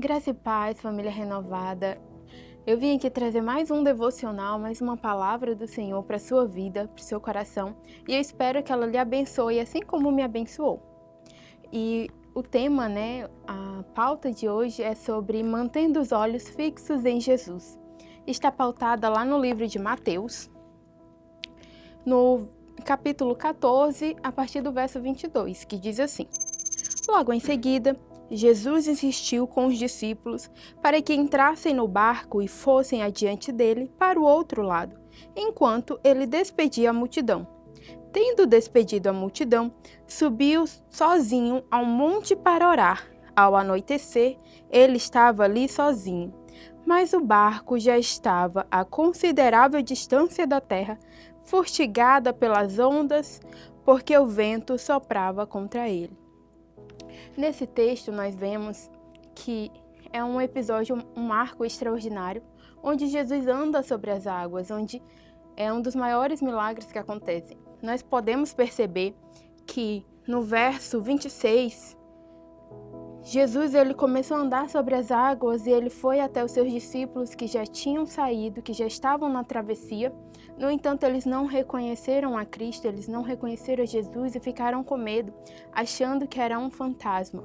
Graça e paz, família renovada. Eu vim aqui trazer mais um devocional, mais uma palavra do Senhor para a sua vida, para o seu coração, e eu espero que ela lhe abençoe assim como me abençoou. E o tema, a pauta de hoje é sobre mantendo os olhos fixos em Jesus. Está pautada lá no livro de Mateus, no capítulo 14, a partir do verso 22, que diz assim: Logo em seguida, Jesus insistiu com os discípulos para que entrassem no barco e fossem adiante dele para o outro lado, enquanto ele despedia a multidão. Tendo despedido a multidão, subiu sozinho ao monte para orar. Ao anoitecer, ele estava ali sozinho, mas o barco já estava a considerável distância da terra, fustigada pelas ondas, porque o vento soprava contra ele. Nesse texto nós vemos que é um episódio, um marco extraordinário, onde Jesus anda sobre as águas, onde é um dos maiores milagres que acontecem. Nós podemos perceber que no verso 26, Jesus ele começou a andar sobre as águas e ele foi até os seus discípulos que já tinham saído, que já estavam na travessia. No entanto, eles não reconheceram a Cristo, eles não reconheceram a Jesus e ficaram com medo, achando que era um fantasma.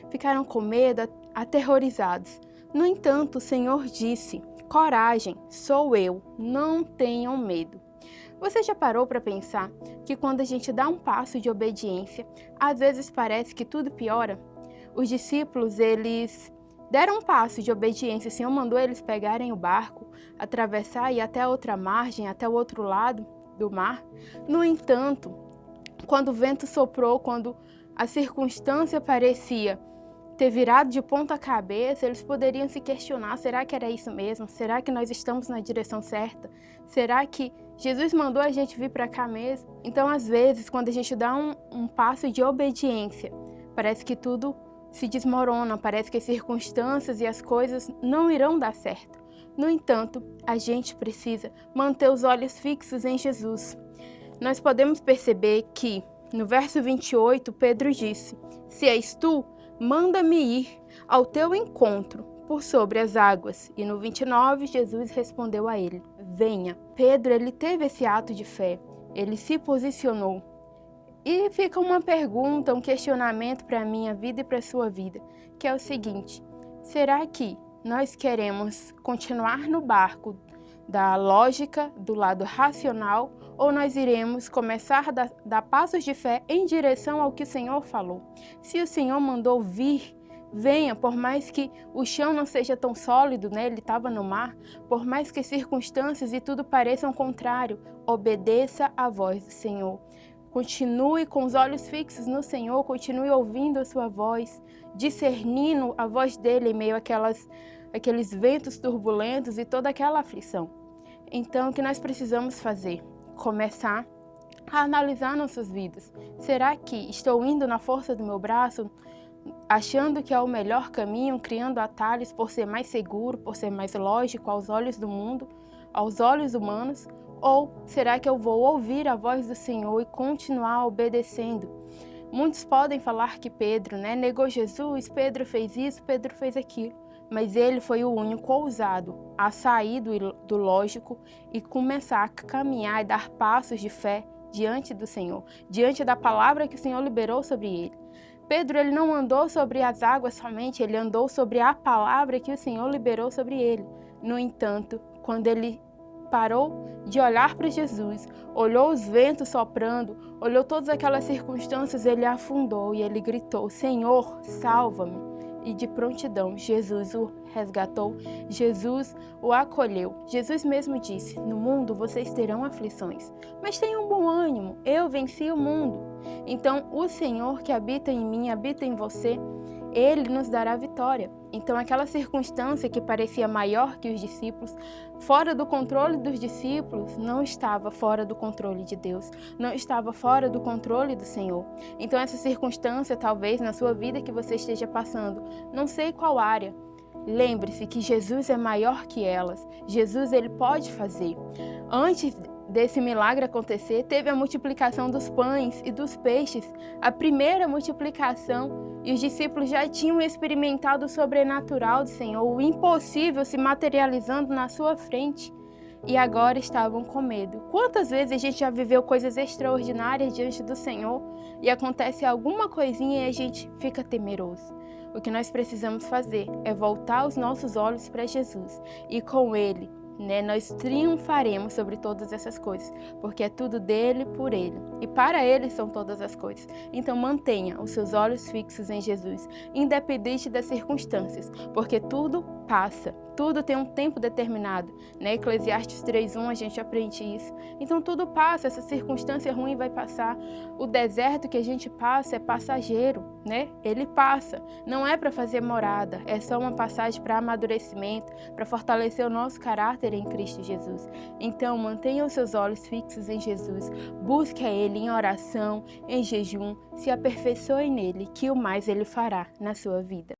Ficaram com medo, aterrorizados. No entanto, o Senhor disse: Coragem, sou eu, não tenham medo. Você já parou para pensar que quando a gente dá um passo de obediência, às vezes parece que tudo piora? Os discípulos, eles deram um passo de obediência. O Senhor mandou eles pegarem o barco, atravessar e ir até a outra margem, até o outro lado do mar. No entanto, quando o vento soprou, quando a circunstância parecia ter virado de ponta cabeça, eles poderiam se questionar: será que era isso mesmo? Será que nós estamos na direção certa? Será que Jesus mandou a gente vir para cá mesmo? Então, às vezes, quando a gente dá um passo de obediência, parece que tudo se desmorona, parece que as circunstâncias e as coisas não irão dar certo. No entanto, a gente precisa manter os olhos fixos em Jesus. Nós podemos perceber que, no verso 28, Pedro disse: Se és tu, manda-me ir ao teu encontro por sobre as águas. E no 29, Jesus respondeu a ele: Venha. Pedro, ele teve esse ato de fé, ele se posicionou. E fica uma pergunta, um questionamento para a minha vida e para a sua vida, que é o seguinte: será que nós queremos continuar no barco da lógica, do lado racional, ou nós iremos começar a dar passos de fé em direção ao que o Senhor falou? Se o Senhor mandou vir, venha, por mais que o chão não seja tão sólido, ele estava no mar, por mais que as circunstâncias e tudo pareçam contrário, obedeça à voz do Senhor. Continue com os olhos fixos no Senhor, continue ouvindo a sua voz, discernindo a voz dele em meio àqueles ventos turbulentos e toda aquela aflição. Então, o que nós precisamos fazer? Começar a analisar nossas vidas. Será que estou indo na força do meu braço, achando que é o melhor caminho, criando atalhos por ser mais seguro, por ser mais lógico aos olhos do mundo, aos olhos humanos? Ou será que eu vou ouvir a voz do Senhor e continuar obedecendo? Muitos podem falar que Pedro negou Jesus, Pedro fez isso, Pedro fez aquilo. Mas ele foi o único ousado a sair do lógico e começar a caminhar e dar passos de fé diante do Senhor, diante da palavra que o Senhor liberou sobre ele. Pedro, ele não andou sobre as águas somente, ele andou sobre a palavra que o Senhor liberou sobre ele. No entanto, quando ele parou de olhar para Jesus, olhou os ventos soprando, olhou todas aquelas circunstâncias, ele afundou e ele gritou: Senhor, salva-me. E de prontidão, Jesus o resgatou, Jesus o acolheu. Jesus mesmo disse: no mundo vocês terão aflições, mas tenham bom ânimo, eu venci o mundo. Então, o Senhor que habita em mim, habita em você, Ele nos dará vitória. Então, aquela circunstância que parecia maior que os discípulos, fora do controle dos discípulos, não estava fora do controle de Deus, não estava fora do controle do Senhor. Então, essa circunstância, talvez na sua vida que você esteja passando, não sei qual área, lembre-se que Jesus é maior que elas. Jesus, ele pode fazer. Antes desse milagre acontecer, teve a multiplicação dos pães e dos peixes, a primeira multiplicação, e os discípulos já tinham experimentado o sobrenatural do Senhor, o impossível se materializando na sua frente, e agora estavam com medo. Quantas vezes a gente já viveu coisas extraordinárias diante do Senhor e acontece alguma coisinha e a gente fica temeroso? O que nós precisamos fazer é voltar os nossos olhos para Jesus e com Ele, nós triunfaremos sobre todas essas coisas, porque é tudo dele, por ele, e para ele são todas as coisas. Então mantenha os seus olhos fixos em Jesus, independente das circunstâncias, porque tudo passa, tudo tem um tempo determinado, Eclesiastes 3:1 a gente aprende isso. Então tudo passa, essa circunstância ruim vai passar, o deserto que a gente passa é passageiro, ele passa, não é para fazer morada, é só uma passagem para amadurecimento, para fortalecer o nosso caráter em Cristo Jesus. Então mantenha os seus olhos fixos em Jesus, busque a Ele em oração, em jejum, se aperfeiçoe nele, que o mais Ele fará na sua vida.